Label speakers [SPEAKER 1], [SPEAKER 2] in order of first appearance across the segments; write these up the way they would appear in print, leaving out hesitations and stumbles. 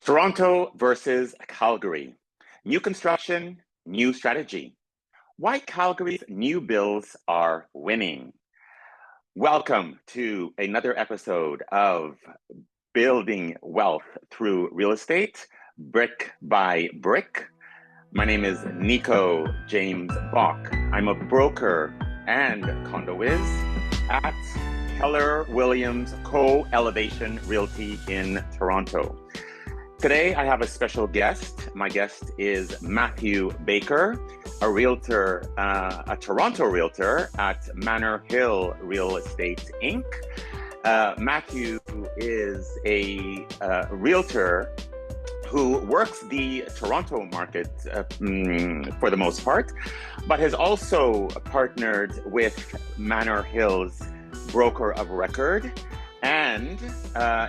[SPEAKER 1] Toronto versus Calgary. New construction, new strategy. Why Calgary's new builds are winning. Welcome to another episode of Building Wealth Through Real Estate, Brick by Brick. My name is Nico James-Bock. I'm a broker and condo whiz at Keller Williams Co-Elevation Realty in Toronto. Today, I have a special guest. My guest is Matthew Baker, a realtor, a Toronto realtor at Manor Hill Real Estate Inc. Matthew is a realtor who works the Toronto market for the most part, but has also partnered with Manor Hill's broker of record and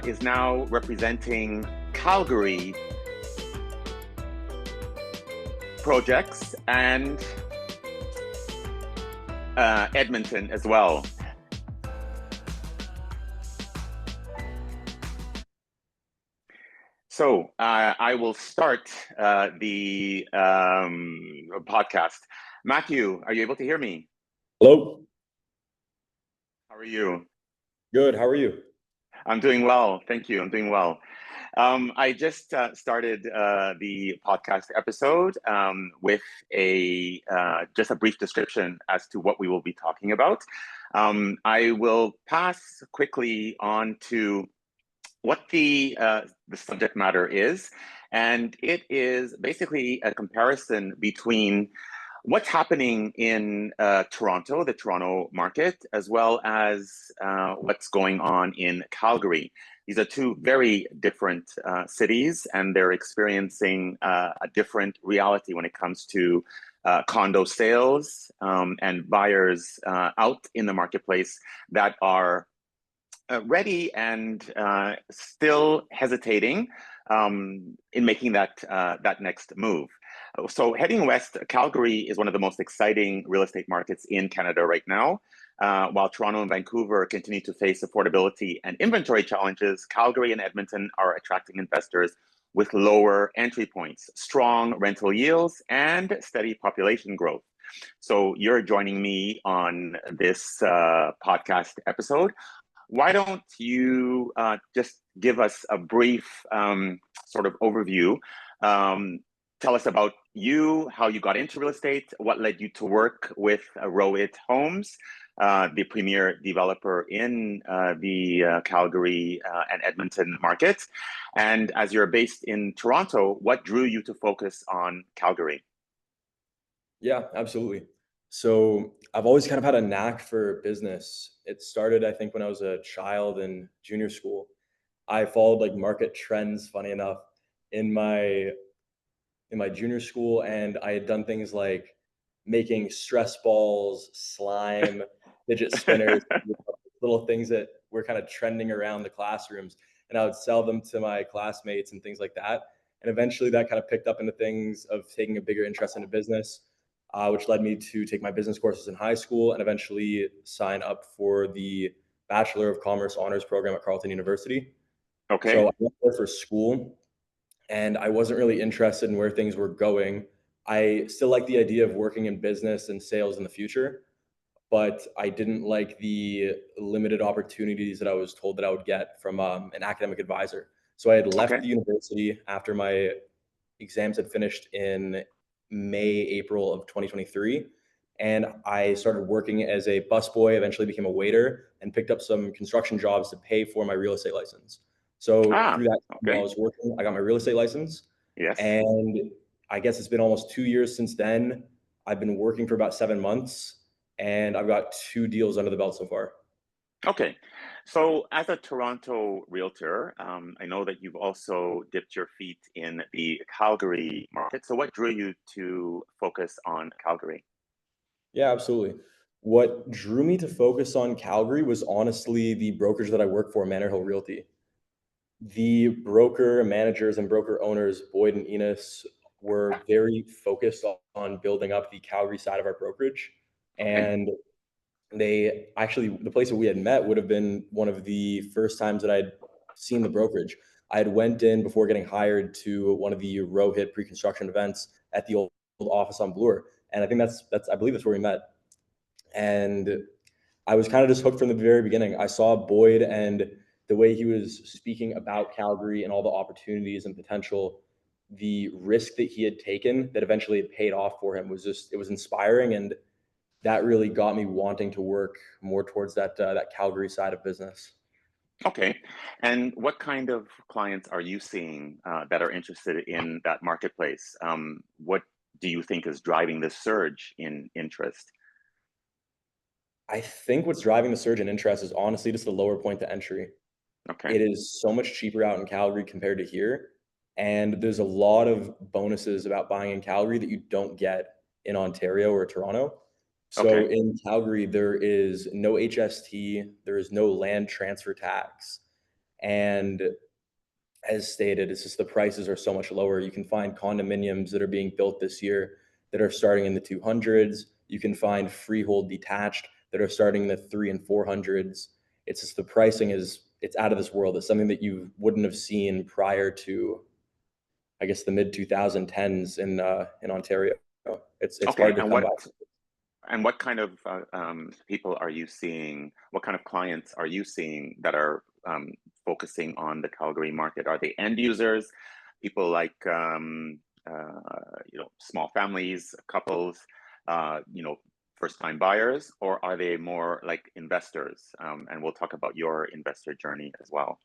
[SPEAKER 1] is now representing Calgary projects and Edmonton as well. So I will start the podcast. Matthew, are you able to hear me?
[SPEAKER 2] Hello.
[SPEAKER 1] How are you?
[SPEAKER 2] Good. How are you?
[SPEAKER 1] I'm doing well. Thank you. I'm doing well. I just started the podcast episode with just a brief description as to what we will be talking about. I will pass quickly on to what the subject matter is, and it is basically a comparison between what's happening in Toronto, the Toronto market, as well as what's going on in Calgary. These are two very different cities, and they're experiencing a different reality when it comes to condo sales and buyers out in the marketplace that are ready and still hesitating in making that next move. So heading west, Calgary is one of the most exciting real estate markets in Canada right now. While Toronto and Vancouver continue to face affordability and inventory challenges, Calgary and Edmonton are attracting investors with lower entry points, strong rental yields, and steady population growth. So you're joining me on this podcast episode. Why don't you just give us a brief sort of overview? Tell us about you, how you got into real estate, what led you to work with Rohit Homes, the premier developer in the Calgary and Edmonton markets. And as you're based in Toronto, what drew you to focus on Calgary?
[SPEAKER 2] Yeah, absolutely. So I've always kind of had a knack for business. It started, I think, when I was a child in junior school. I followed like market trends, funny enough, in my junior school, and I had done things like making stress balls, slime, fidget spinners, little things that were kind of trending around the classrooms, and I would sell them to my classmates and things like that. And eventually that kind of picked up into things of taking a bigger interest in a business, which led me to take my business courses in high school and eventually sign up for the Bachelor of Commerce honors program at Carleton University.
[SPEAKER 1] Okay.
[SPEAKER 2] So I went there for school, and I wasn't really interested in where things were going. I still like the idea of working in business and sales in the future, but I didn't like the limited opportunities that I was told that I would get from an academic advisor. So I had left the university after my exams had finished in April of 2023. And I started working as a busboy, eventually became a waiter, and picked up some construction jobs to pay for my real estate license. So through that, while I was working, I got my real estate license.
[SPEAKER 1] Yes.
[SPEAKER 2] And I guess it's been almost 2 years since then. I've been working for about 7 months, and I've got 2 deals under the belt so far.
[SPEAKER 1] Okay. So as a Toronto realtor, I know that you've also dipped your feet in the Calgary market. So what drew you to focus on Calgary?
[SPEAKER 2] Yeah, absolutely. What drew me to focus on Calgary was honestly the brokerage that I work for, Manor Hill Realty. The broker managers and broker owners, Boyd and Enos, were very focused on building up the Calgary side of our brokerage. And the place that we had met would have been one of the first times that I'd seen the brokerage. I had went in before getting hired to one of the Rohit pre-construction events at the old office on Bloor. And I think I believe that's where we met. And I was kind of just hooked from the very beginning. I saw Boyd and the way he was speaking about Calgary and all the opportunities and potential, the risk that he had taken that eventually had paid off for him it was inspiring. And that really got me wanting to work more towards that Calgary side of business.
[SPEAKER 1] Okay. And what kind of clients are you seeing that are interested in that marketplace? What do you think is driving this surge in interest?
[SPEAKER 2] I think what's driving the surge in interest is honestly just the lower point to entry.
[SPEAKER 1] Okay.
[SPEAKER 2] It is so much cheaper out in Calgary compared to here. And there's a lot of bonuses about buying in Calgary that you don't get in Ontario or Toronto. So
[SPEAKER 1] Okay.
[SPEAKER 2] in Calgary, there is no HST, there is no land transfer tax. And as stated, it's just the prices are so much lower. You can find condominiums that are being built this year that are starting in the 200s. You can find freehold detached that are starting in the 300s and 400s. It's just the pricing it's out of this world. It's something that you wouldn't have seen prior to, I guess, the mid 2010s in Ontario. It's
[SPEAKER 1] Okay.
[SPEAKER 2] hard to come by.
[SPEAKER 1] And what kind of people are you seeing? What kind of clients are you seeing that are focusing on the Calgary market? Are they end users, people like small families, couples, first-time buyers, or are they more like investors? And we'll talk about your investor journey as well,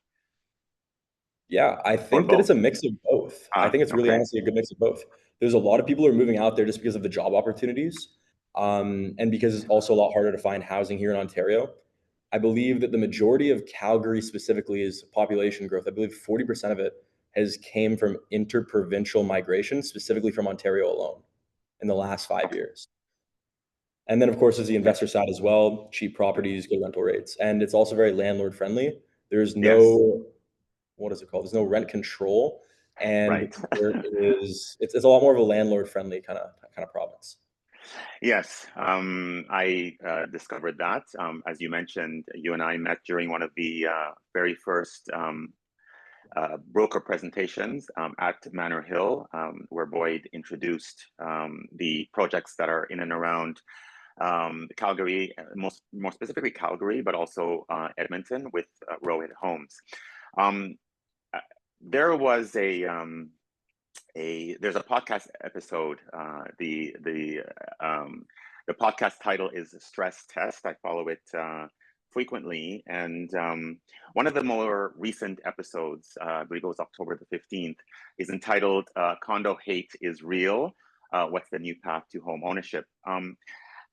[SPEAKER 2] Yeah, I
[SPEAKER 1] or
[SPEAKER 2] think that it's
[SPEAKER 1] both.
[SPEAKER 2] a mix of both. I think it's really
[SPEAKER 1] Okay.
[SPEAKER 2] honestly a good mix of both. There's a lot of people who are moving out there just because of the job opportunities, and because it's also a lot harder to find housing here in Ontario. I believe that the majority of Calgary specifically is population growth. I believe 40% of it has came from interprovincial migration, specifically from Ontario alone in the last 5 years. And then, of course, there's the
[SPEAKER 1] Yeah.
[SPEAKER 2] investor side as well, cheap properties, good rental rates. And it's also very landlord friendly. There's
[SPEAKER 1] Yes.
[SPEAKER 2] no, what is it called? There's no rent control. And
[SPEAKER 1] Right.
[SPEAKER 2] it's a lot more of a landlord friendly kind of province.
[SPEAKER 1] Yes, I discovered that. As you mentioned, you and I met during one of the very first broker presentations at Manor Hill, where Boyd introduced the projects that are in and around Calgary, more specifically Calgary, but also Edmonton with Rohit Homes. Um, there was there's a podcast episode. The podcast title is Stress Test. I follow it frequently, and one of the more recent episodes, I believe it was October the 15th, is entitled "Condo Hate is Real. What's the New Path to Home Ownership?"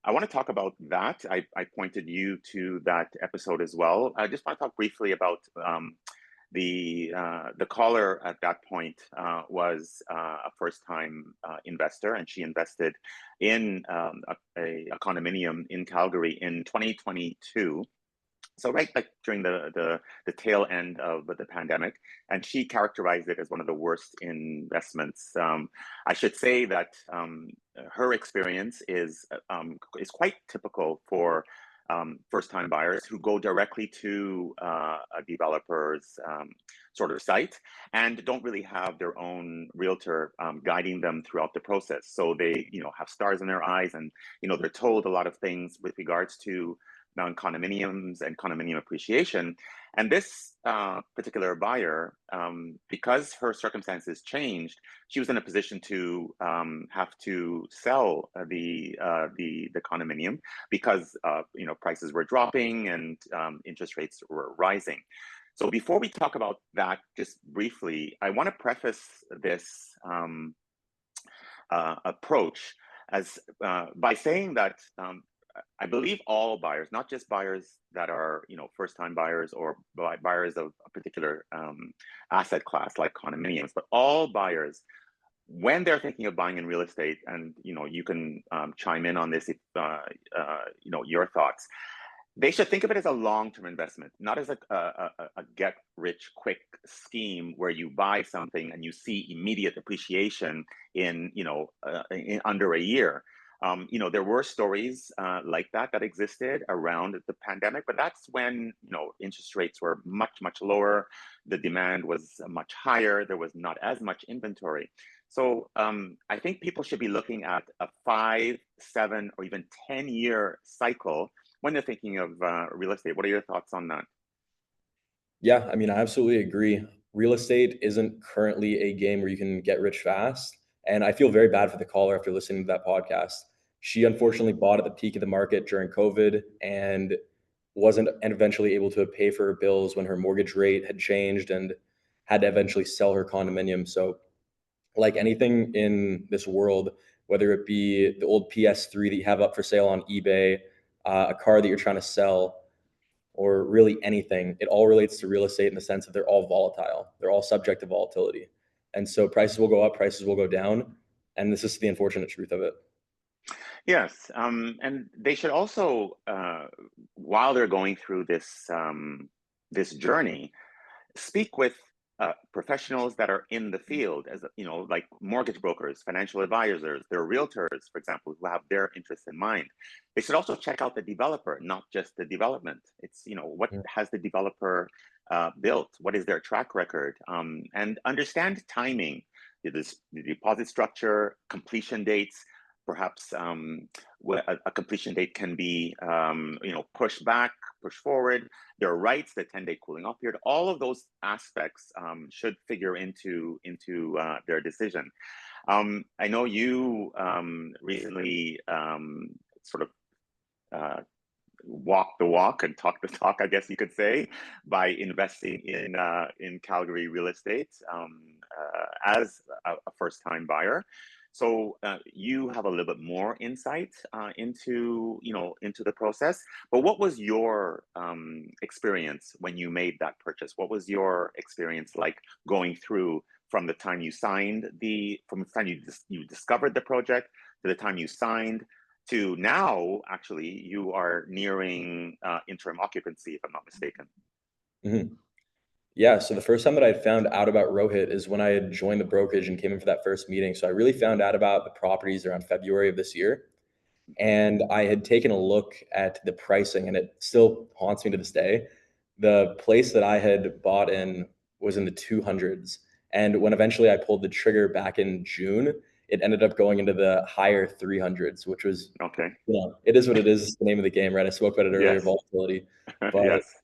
[SPEAKER 1] I want to talk about that. I pointed you to that episode as well. I just want to talk briefly about the caller at that point was a first-time investor, and she invested in a condominium in Calgary in 2022. So right like during the tail end of the pandemic, and she characterized it as one of the worst investments. I should say that her experience is quite typical for first-time buyers who go directly to a developer's sort of site and don't really have their own realtor guiding them throughout the process. So they, have stars in their eyes, and they're told a lot of things with regards to condominiums and condominium appreciation. And this particular buyer, because her circumstances changed, she was in a position to have to sell the condominium because prices were dropping and interest rates were rising. So before we talk about that, just briefly, I want to preface this approach as by saying that I believe all buyers, not just buyers that are, first-time buyers or buyers of a particular asset class like condominiums, but all buyers, when they're thinking of buying in real estate, and you can chime in on this if your thoughts. They should think of it as a long-term investment, not as a get-rich-quick scheme where you buy something and you see immediate appreciation in under a year. There were stories like that existed around the pandemic, but that's when, interest rates were much, much lower. The demand was much higher. There was not as much inventory. So I think people should be looking at a 5, 7, or even 10-year cycle when they're thinking of real estate. What are your thoughts on that?
[SPEAKER 2] Yeah, I mean, I absolutely agree. Real estate isn't currently a game where you can get rich fast. And I feel very bad for the caller after listening to that podcast. She unfortunately bought at the peak of the market during COVID and wasn't eventually able to pay for her bills when her mortgage rate had changed and had to eventually sell her condominium. So, like anything in this world, whether it be the old PS3 that you have up for sale on eBay, a car that you're trying to sell, or really anything, it all relates to real estate in the sense that they're all volatile. They're all subject to volatility. And so prices will go up, prices will go down. And this is the unfortunate truth of it.
[SPEAKER 1] Yes, and they should also, while they're going through this journey, speak with professionals that are in the field, as like mortgage brokers, financial advisors, their realtors, for example, who have their interests in mind. They should also check out the developer, not just the development. It's what has the developer built? What is their track record? And understand timing, the deposit structure, completion dates. Perhaps a completion date can be pushed back, pushed forward. Their rights, the 10-day cooling off period, all of those aspects should figure into their decision. I know you recently sort of walk the walk and talk the talk, I guess you could say, by investing in Calgary real estate as a first-time buyer. So you have a little bit more insight into the process. But what was your experience when you made that purchase? What was your experience like going through from the time you you discovered the project to the time you signed to now? Actually, you are nearing interim occupancy, if I'm not mistaken.
[SPEAKER 2] Mm-hmm. Yeah, so the first time that I found out about Rohit is when I had joined the brokerage and came in for that first meeting. So I really found out about the properties around February of this year. And I had taken a look at the pricing, and it still haunts me to this day. The place that I had bought in was in the 200s. And when eventually I pulled the trigger back in June, it ended up going into the higher 300s, which was,
[SPEAKER 1] Okay.
[SPEAKER 2] it is what it is. It's the name of the game, right? I spoke about it earlier,
[SPEAKER 1] Yes.
[SPEAKER 2] volatility. But
[SPEAKER 1] Yes.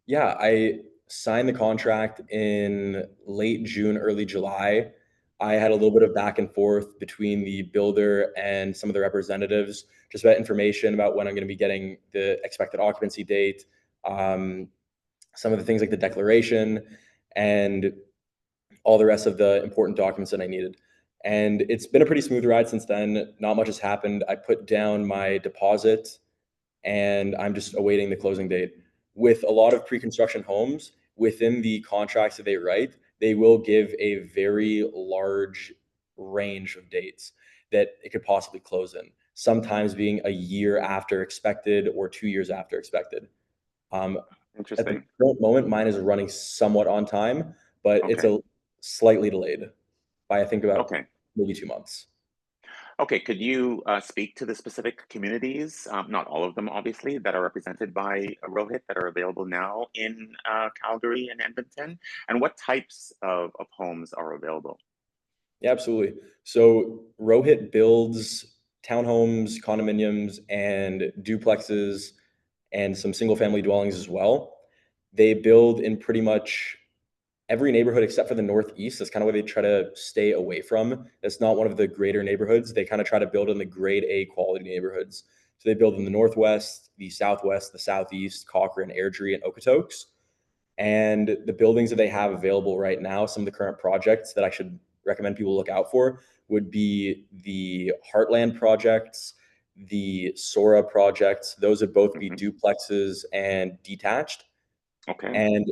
[SPEAKER 2] yeah, I signed the contract in late June, early July. I had a little bit of back and forth between the builder and some of the representatives, just about information about when I'm going to be getting the expected occupancy date, some of the things like the declaration, and all the rest of the important documents that I needed. And it's been a pretty smooth ride since then. Not much has happened. I put down my deposit and I'm just awaiting the closing date. With a lot of pre-construction homes, within the contracts that they write, they will give a very large range of dates that it could possibly close in, sometimes being a year after expected or 2 years after expected. At the
[SPEAKER 1] Interesting.
[SPEAKER 2] current moment, mine is running somewhat on time, but it's
[SPEAKER 1] Okay.
[SPEAKER 2] a slightly delayed by, I think, about
[SPEAKER 1] Okay.
[SPEAKER 2] maybe 2 months.
[SPEAKER 1] Okay, could you speak to the specific communities, not all of them, obviously, that are represented by Rohit that are available now in Calgary and Edmonton, and what types of homes are available?
[SPEAKER 2] Yeah, absolutely. So Rohit builds townhomes, condominiums, and duplexes, and some single family dwellings as well. They build in pretty much every neighborhood except for the Northeast. That's kind of where they try to stay away from. That's not one of the greater neighborhoods. They kind of try to build in the grade A quality neighborhoods. So they build in the Northwest, the Southwest, the Southeast, Cochrane, Airdrie, and Okotoks. And the buildings that they have available right now, some of the current projects that I should recommend people look out for would be the Heartland projects, the Sora projects. Those would both be
[SPEAKER 1] Hmm.
[SPEAKER 2] duplexes and detached.
[SPEAKER 1] Okay.
[SPEAKER 2] And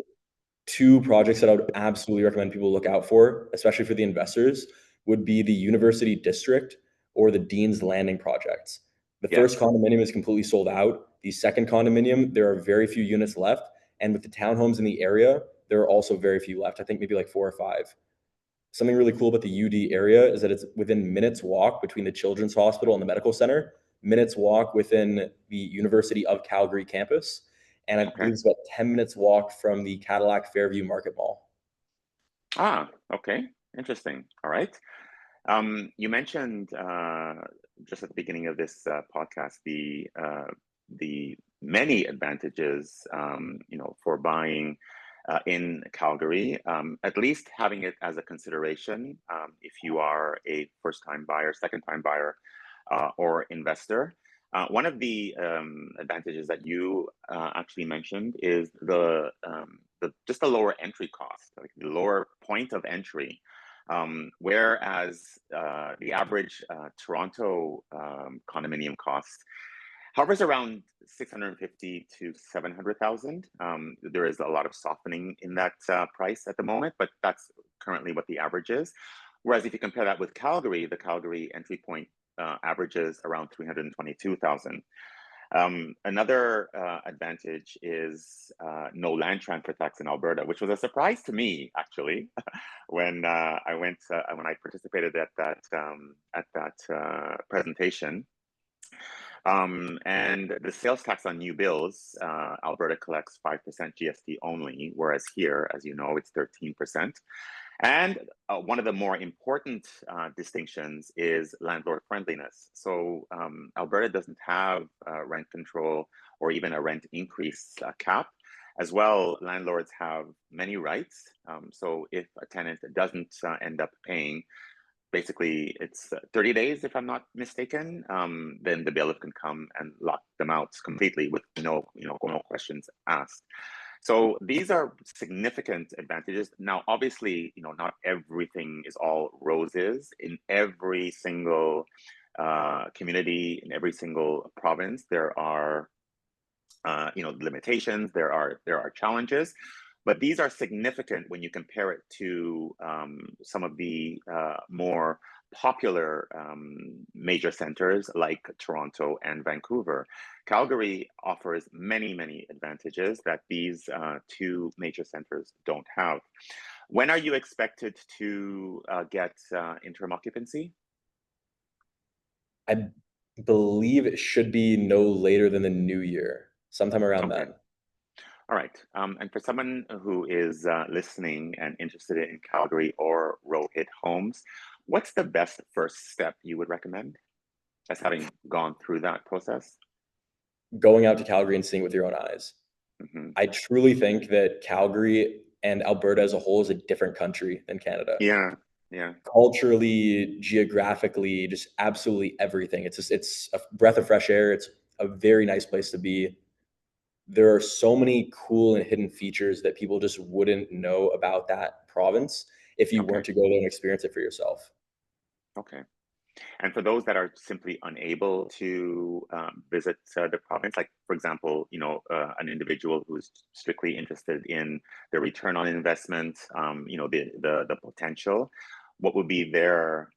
[SPEAKER 2] two projects that I would absolutely recommend people look out for, especially for the investors, would be the University District or the Dean's Landing projects. The first
[SPEAKER 1] Yes.
[SPEAKER 2] condominium is completely sold out. The second condominium, there are very few units left. And with the townhomes in the area, there are also very few left. I think maybe like 4 or 5. Something really cool about the UD area is that it's within minutes walk between the Children's Hospital and the medical center, minutes walk within the University of Calgary campus, and I
[SPEAKER 1] Okay.
[SPEAKER 2] believe it's about 10 minutes walk from the Cadillac Fairview Market Mall.
[SPEAKER 1] Okay. Interesting. All right. You mentioned just at the beginning of this podcast the many advantages, for buying in Calgary. At least having it as a consideration if you are a first-time buyer, second-time buyer, or investor. One of the advantages that you actually mentioned is the just the lower entry cost, like the lower point of entry. Whereas the average Toronto condominium cost hovers around 650 to 700,000. There is a lot of softening in that price at the moment, but that's currently what the average is. Whereas if you compare that with Calgary, the Calgary entry point averages around 322,000. Another advantage is no land transfer tax in Alberta, which was a surprise to me actually when when I participated at that presentation. And the sales tax on new builds, Alberta collects 5% GST only, whereas here, as you know, it's 13%. And one of the more important distinctions is landlord friendliness. So Alberta doesn't have rent control or even a rent increase cap. As well, landlords have many rights. So if a tenant doesn't end up paying, basically it's 30 days, if I'm not mistaken, then the bailiff can come and lock them out completely with no questions asked. So these are significant advantages. Now, obviously, not everything is all roses. In every single community, in every single province, there are limitations. There are challenges, but these are significant when you compare it to some of the more popular major centers like Toronto and Vancouver. Calgary offers many advantages that these two major centers don't have. When are you expected to get interim occupancy?
[SPEAKER 2] I believe it should be no later than the new year, sometime around
[SPEAKER 1] Okay.
[SPEAKER 2] then.
[SPEAKER 1] All right. And for someone who is listening and interested in Calgary or Rohit Homes, what's the best first step you would recommend as having gone through that process?
[SPEAKER 2] Going out to Calgary and seeing it with your own eyes.
[SPEAKER 1] Mm-hmm.
[SPEAKER 2] I truly think that Calgary and Alberta as a whole is a different country than Canada.
[SPEAKER 1] Yeah.
[SPEAKER 2] Culturally, geographically, just absolutely everything. It's a breath of fresh air. It's a very nice place to be. There are so many cool and hidden features that people just wouldn't know about that province if you
[SPEAKER 1] Okay.
[SPEAKER 2] weren't to go there and experience it for yourself.
[SPEAKER 1] Okay. And for those that are simply unable to visit the province, like for example, an individual who's strictly interested in the return on investment, the potential, what would be their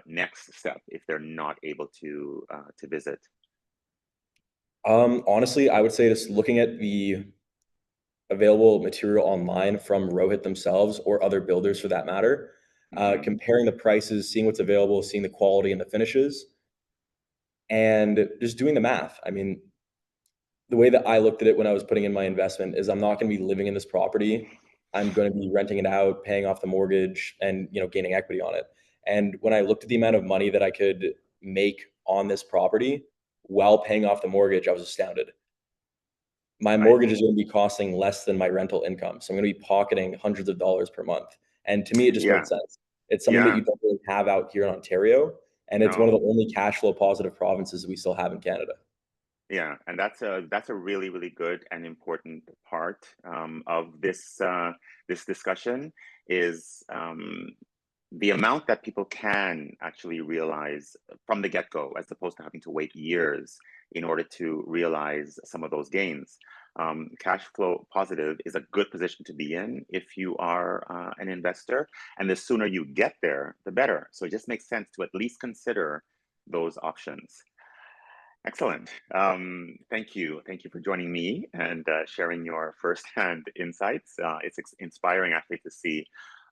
[SPEAKER 1] next step if they're not able to visit?
[SPEAKER 2] Honestly, I would say just looking at the available material online from Rohit themselves or other builders for that matter,
[SPEAKER 1] Mm-hmm.
[SPEAKER 2] comparing the prices, seeing what's available, seeing the quality and the finishes, and just doing the math. I mean, the way that I looked at it when I was putting in my investment is I'm not going to be living in this property. I'm going to be renting it out, paying off the mortgage, and gaining equity on it. And when I looked at the amount of money that I could make on this property while paying off the mortgage, I was astounded. My
[SPEAKER 1] Right.
[SPEAKER 2] mortgage is going to be costing less than my rental income. So I'm going to be pocketing hundreds of dollars per month. And to me, it just
[SPEAKER 1] Yeah.
[SPEAKER 2] made sense. It's something that
[SPEAKER 1] Yeah.
[SPEAKER 2] you don't really have out here in Ontario. And it's one of
[SPEAKER 1] No.
[SPEAKER 2] the only cash flow positive provinces we still have in Canada.
[SPEAKER 1] Yeah, and that's a really good and important part of this discussion is the amount that people can actually realize from the get-go, as opposed to having to wait years in order to realize some of those gains. Cash flow positive is a good position to be in if you are an investor, and the sooner you get there, the better. So it just makes sense to at least consider those options. Excellent. Thank you. Thank you for joining me and sharing your firsthand insights. It's inspiring actually to see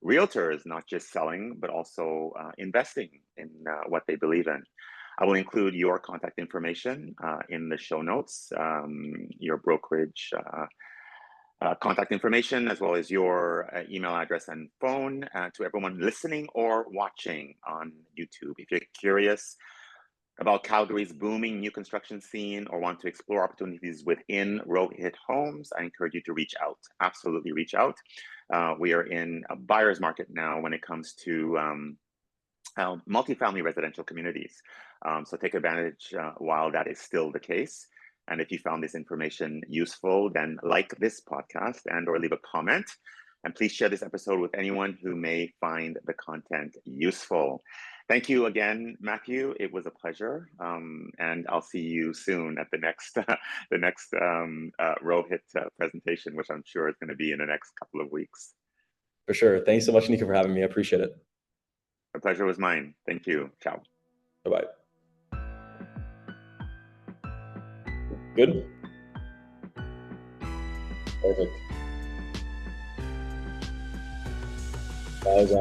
[SPEAKER 1] realtors, not just selling, but also investing in what they believe in. I will include your contact information in the show notes, your brokerage contact information, as well as your email address and phone to everyone listening or watching on YouTube. If you're curious about Calgary's booming new construction scene or want to explore opportunities within Rohit Homes, I encourage you to reach out. Absolutely reach out. We are in a buyer's market now when it comes to multifamily residential communities. So take advantage while that is still the case. And if you found this information useful, then like this podcast and or leave a comment. And please share this episode with anyone who may find the content useful. Thank you again, Matthew. It was a pleasure. And I'll see you soon at the next Rohit presentation, which I'm sure is going to be in the next couple of weeks.
[SPEAKER 2] For sure. Thanks so much, Nico, for having me. I appreciate it.
[SPEAKER 1] The pleasure was mine. Thank you. Ciao.
[SPEAKER 2] Bye-bye. Good? Perfect. That was